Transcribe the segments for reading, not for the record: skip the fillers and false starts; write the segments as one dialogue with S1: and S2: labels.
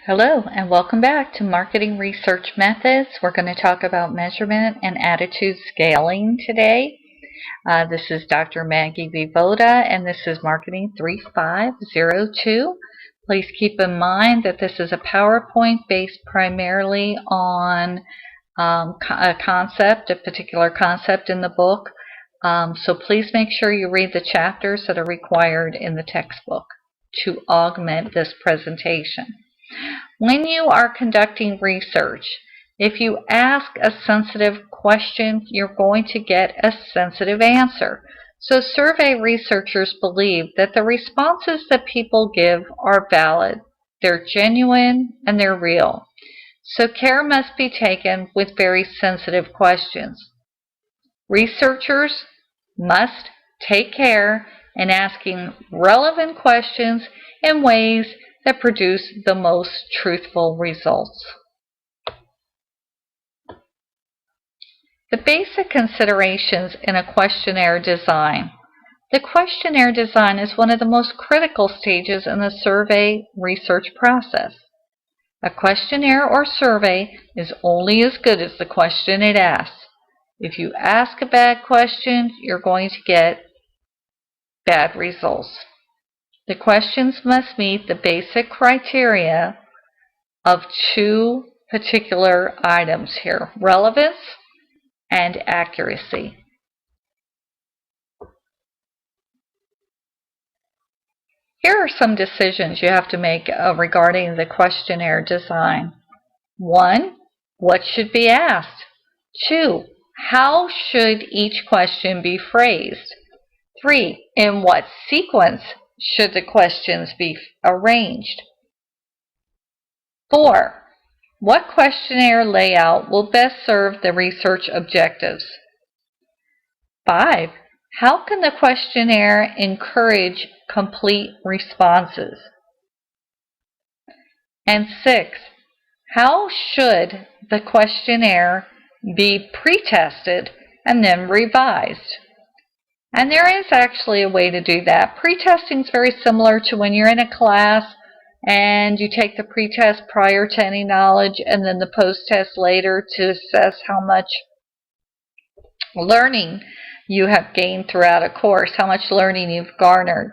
S1: Hello and welcome back to Marketing Research Methods. We're going to talk about measurement and attitude scaling today. This is Dr. Maggie Vivoda and this is Marketing 3502. Please keep in mind that this is a PowerPoint based primarily on a particular concept in the book. So please make sure you read the chapters that are required in the textbook to augment this presentation. When you are conducting research, if you ask a sensitive question, you're going to get a sensitive answer. So survey researchers believe that the responses that people give are valid, they're genuine, and they're real. So care must be taken with very sensitive questions. Researchers must take care in asking relevant questions in ways that produce the most truthful results. The basic considerations in a questionnaire design. The questionnaire design is one of the most critical stages in the survey research process. A questionnaire or survey is only as good as the question it asks. If you ask a bad question, you're going to get bad results. The questions must meet the basic criteria of two particular items here: relevance and accuracy. Here are some decisions you have to make regarding the questionnaire design. 1. What should be asked? 2. How should each question be phrased? 3. In what sequence should the questions be arranged? 4. What questionnaire layout will best serve the research objectives? 5. How can the questionnaire encourage complete responses? And 6. How should the questionnaire be pre-tested and then revised? And there is actually a way to do that. Pre-testing is very similar to when you're in a class and you take the pre-test prior to any knowledge and then the post-test later to assess how much learning you have gained throughout a course, how much learning you've garnered.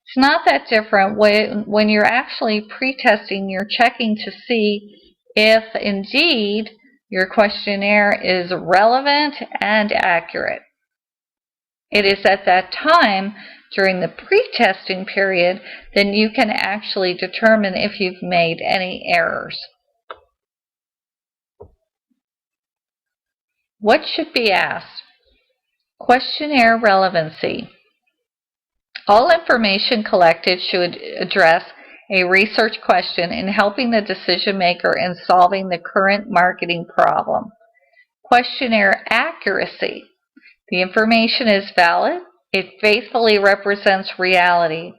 S1: It's not that different. When you're actually pre-testing, you're checking to see if indeed your questionnaire is relevant and accurate. It is at that time, during the pre-testing period, then you can actually determine if you've made any errors. What should be asked? Questionnaire relevancy. All information collected should address a research question in helping the decision maker in solving the current marketing problem. Questionnaire accuracy. The information is valid. It faithfully represents reality.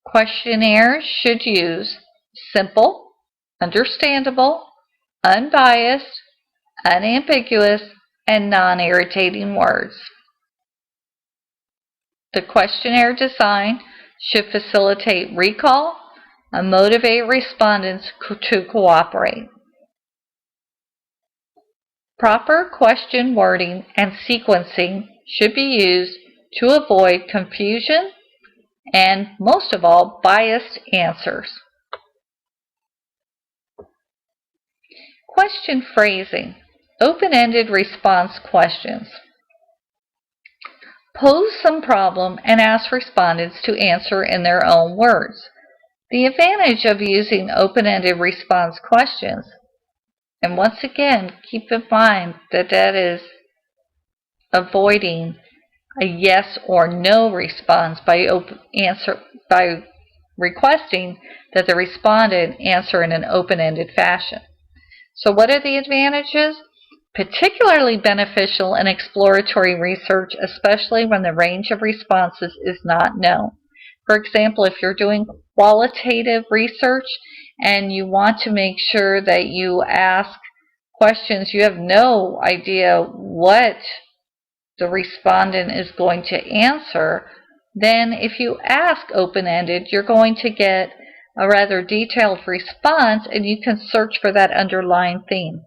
S1: Questionnaires should use simple, understandable, unbiased, unambiguous, and non-irritating words. The questionnaire design should facilitate recall and motivate respondents to cooperate. Proper question wording and sequencing should be used to avoid confusion and, most of all, biased answers. Question phrasing. Open-ended response questions. Pose some problem and ask respondents to answer in their own words. The advantage of using open-ended response questions, and once again, keep in mind that that is avoiding a yes or no response by requesting that the respondent answer in an open-ended fashion. So what are the advantages? Particularly beneficial in exploratory research, especially when the range of responses is not known. For example, if you're doing qualitative research and you want to make sure that you ask questions, you have no idea what the respondent is going to answer, then if you ask open-ended, you're going to get a rather detailed response, and you can search for that underlying theme.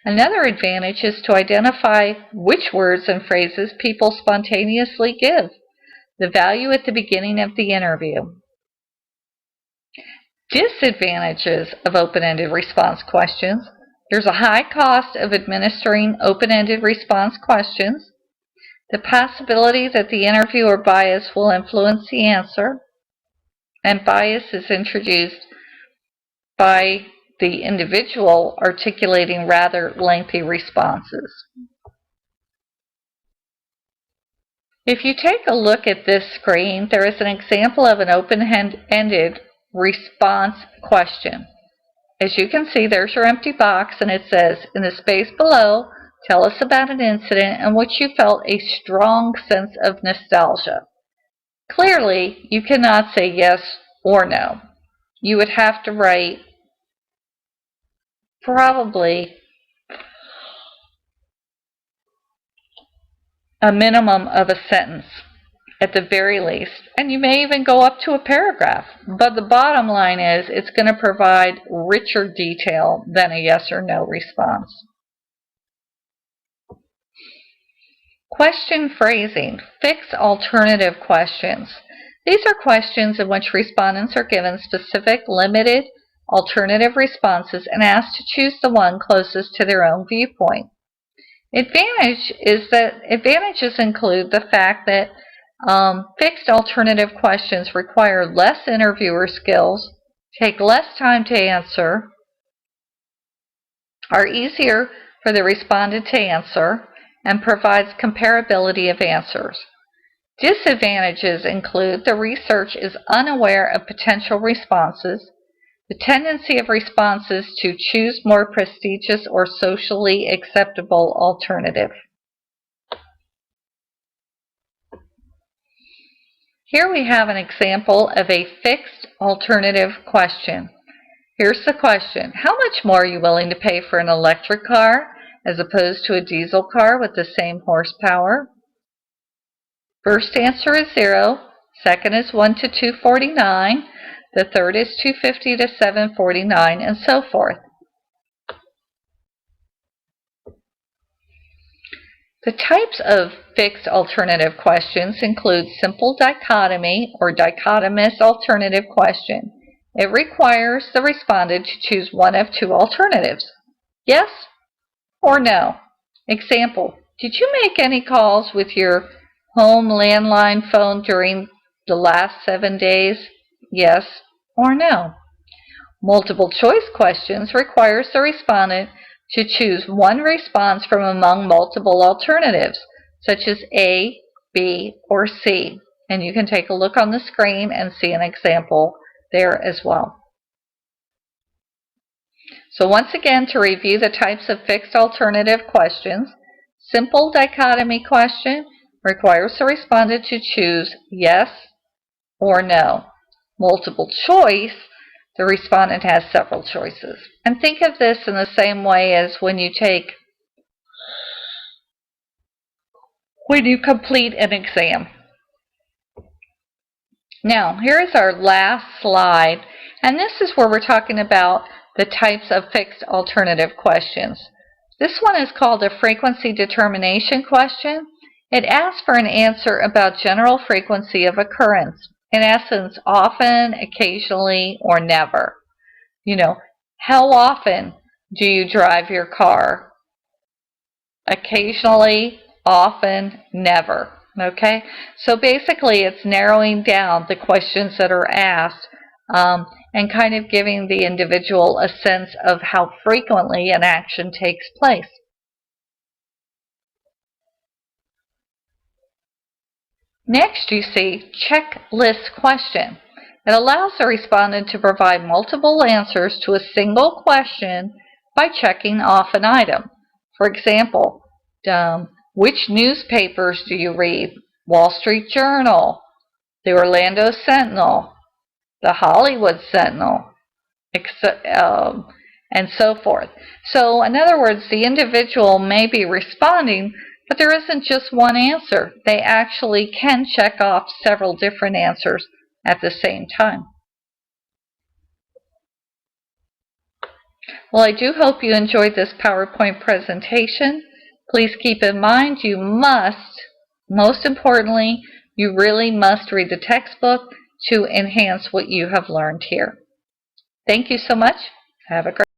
S1: Another advantage is to identify which words and phrases people spontaneously give, the value at the beginning of the interview. Disadvantages of open-ended response questions. There's a high cost of administering open-ended response questions, the possibility that the interviewer bias will influence the answer, and bias is introduced by the individual articulating rather lengthy responses. If you take a look at this screen, there is an example of an open-ended response question. As you can see, there's your empty box, and it says, in the space below, tell us about an incident in which you felt a strong sense of nostalgia. Clearly, you cannot say yes or no. You would have to write probably a minimum of a sentence at the very least, and you may even go up to a paragraph. But the bottom line is it's going to provide richer detail than a yes or no response. Question phrasing, fixed alternative questions. These are questions in which respondents are given specific, limited, alternative responses and asked to choose the one closest to their own viewpoint. Advantages include the fact that fixed alternative questions require less interviewer skills, take less time to answer, are easier for the respondent to answer, and provides comparability of answers. Disadvantages include the research is unaware of potential responses, the tendency of responses to choose more prestigious or socially acceptable alternative. Here we have an example of a fixed alternative question. Here's the question. How much more are you willing to pay for an electric car as opposed to a diesel car with the same horsepower? First answer is 0. Second is 1 to 249. The third is 250 to 749, and so forth. The types of fixed alternative questions include simple dichotomy or dichotomous alternative question. It requires the respondent to choose one of two alternatives, yes or no. Example, did you make any calls with your home landline phone during the last 7 days? Yes or no. Multiple choice questions requires the respondent to choose one response from among multiple alternatives, such as A, B, or C. And you can take a look on the screen and see an example there as well. So once again, to review the types of fixed alternative questions, simple dichotomy question requires the respondent to choose yes or no. Multiple choice, the respondent has several choices. And think of this in the same way as when you complete an exam. Now, here is our last slide, and this is where we're talking about the types of fixed alternative questions. This one is called a frequency determination question. It asks for an answer about general frequency of occurrence. In essence, often, occasionally, or never. You know, how often do you drive your car? Occasionally, often, never. Okay? So basically, it's narrowing down the questions that are asked and kind of giving the individual a sense of how frequently an action takes place. Next, you see checklist question. It allows the respondent to provide multiple answers to a single question by checking off an item. For example, which newspapers do you read? Wall Street Journal, the Orlando Sentinel, the Hollywood Sentinel, and so forth. So, in other words, the individual may be responding, but there isn't just one answer. They actually can check off several different answers at the same time. Well, I do hope you enjoyed this PowerPoint presentation. Please keep in mind you must, most importantly, you really must read the textbook to enhance what you have learned here. Thank you so much. Have a great